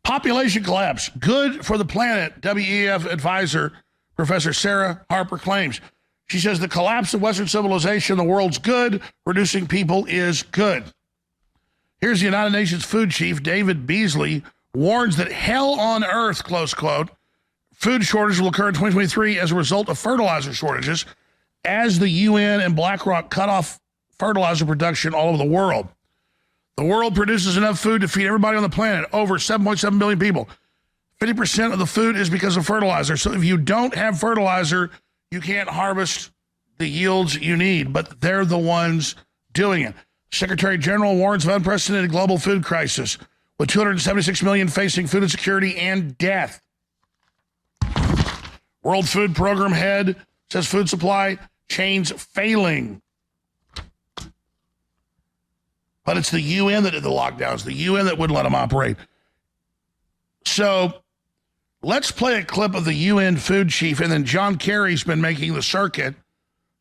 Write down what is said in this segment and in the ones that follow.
Population collapse, good for the planet, WEF advisor Professor Sarah Harper claims. She says the collapse of Western civilization, the world's good, reducing people is good. Here's the United Nations food chief, David Beasley, warns that hell on earth, close quote, food shortage will occur in 2023 as a result of fertilizer shortages as the UN and BlackRock cut off fertilizer production all over the world. The world produces enough food to feed everybody on the planet, over 7.7 billion people. 50% of the food is because of fertilizer. So if you don't have fertilizer, you can't harvest the yields you need, but they're the ones doing it. Secretary General warns of unprecedented global food crisis, with 276 million facing food insecurity and death. World Food Program head says food supply chains failing. But it's the UN that did the lockdowns, the UN that wouldn't let them operate. So let's play a clip of the UN food chief, and then John Kerry's been making the circuit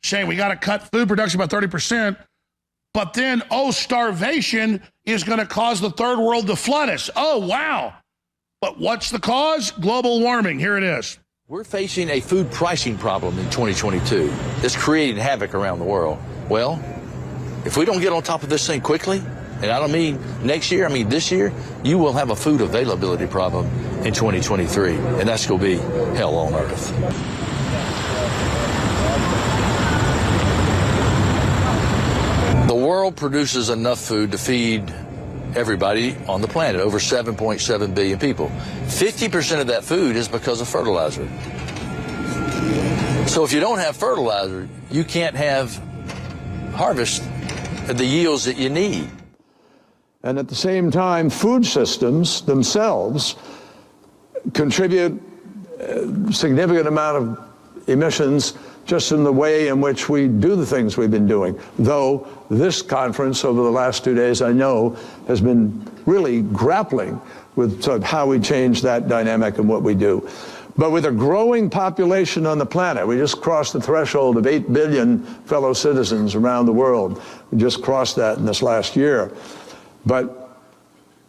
saying we got to cut food production by 30%, but then, starvation is going to cause the third world to flood us. Oh, wow. But what's the cause? Global warming. Here it is. We're facing a food pricing problem in 2022 that's creating havoc around the world. Well, if we don't get on top of this thing quickly, and I don't mean next year, I mean this year, you will have a food availability problem in 2023, and that's going to be hell on earth. The world produces enough food to feed everybody on the planet, over 7.7 billion people. 50% of that food is because of fertilizer. So if you don't have fertilizer, you can't have harvest the yields that you need. And at the same time, food systems themselves contribute a significant amount of emissions just in the way in which we do the things we've been doing. Though this conference over the last 2 days, I know, has been really grappling with sort of how we change that dynamic and what we do. But with a growing population on the planet, we just crossed the threshold of 8 billion fellow citizens around the world. We just crossed that in this last year. But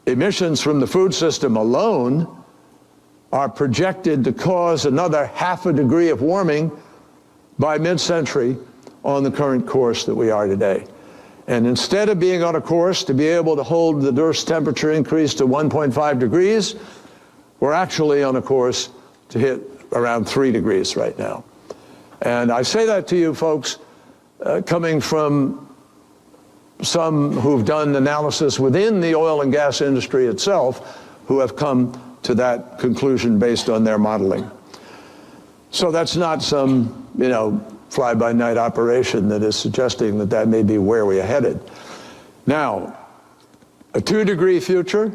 emissions from the food system alone are projected to cause another 0.5 degree of warming by mid-century on the current course that we are today. And instead of being on a course to be able to hold the Earth's temperature increase to 1.5 degrees, we're actually on a course to hit around 3 degrees right now. And I say that to you folks, coming from some who've done analysis within the oil and gas industry itself, who have come to that conclusion based on their modeling. So that's not some, fly-by-night operation that is suggesting that that may be where we are headed. Now, a 2-degree future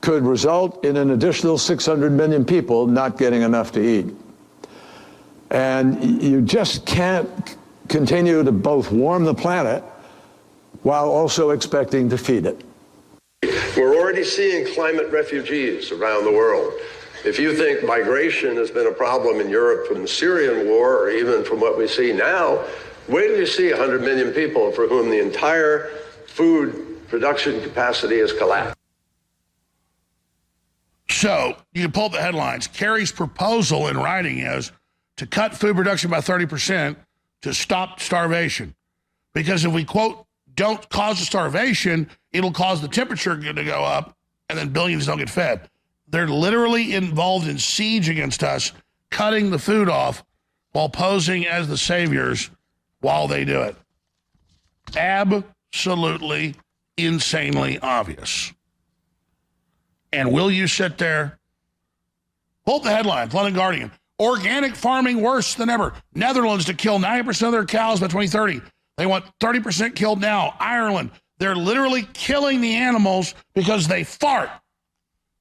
could result in an additional 600 million people not getting enough to eat. And you just can't continue to both warm the planet while also expecting to feed it. We're already seeing climate refugees around the world. If you think migration has been a problem in Europe from the Syrian war, or even from what we see now, wait till you see 100 million people for whom the entire food production capacity has collapsed. So you can pull up the headlines. Kerry's proposal in writing is to cut food production by 30% to stop starvation. Because if we, quote, don't cause the starvation, it'll cause the temperature to go up, and then billions don't get fed. They're literally involved in siege against us, cutting the food off while posing as the saviors while they do it. Absolutely, insanely obvious. And will you sit there? Pull up the headline, London Guardian. Organic farming worse than ever. Netherlands to kill 90% of their cows by 2030. They want 30% killed now. Ireland, they're literally killing the animals because they fart.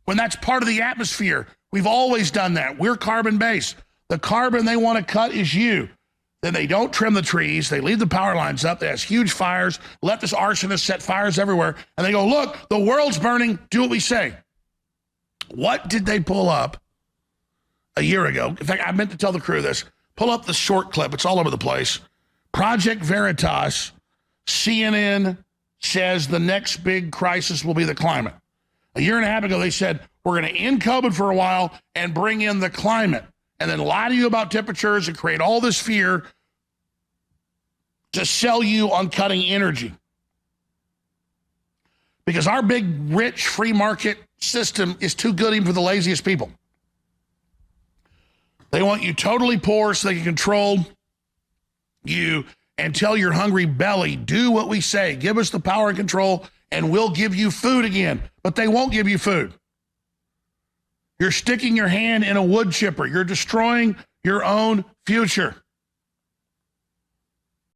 When that's part of the atmosphere. We've always done that. We're carbon-based. The carbon they want to cut is you. Then they don't trim the trees. They leave the power lines up. They have huge fires. Let this arsonist set fires everywhere. And they go, look, the world's burning. Do what we say. What did they pull up a year ago? In fact, I meant to tell the crew this. Pull up the short clip. It's all over the place. Project Veritas, CNN says the next big crisis will be the climate. A year and a half ago, they said, we're going to end COVID for a while and bring in the climate, and then lie to you about temperatures and create all this fear to sell you on cutting energy. Because our big, rich, free market system is too good even for the laziest people. They want you totally poor so they can control you and tell your hungry belly, do what we say, give us the power and control, and we'll give you food again. But they won't give you food. You're sticking your hand in a wood chipper. You're destroying your own future.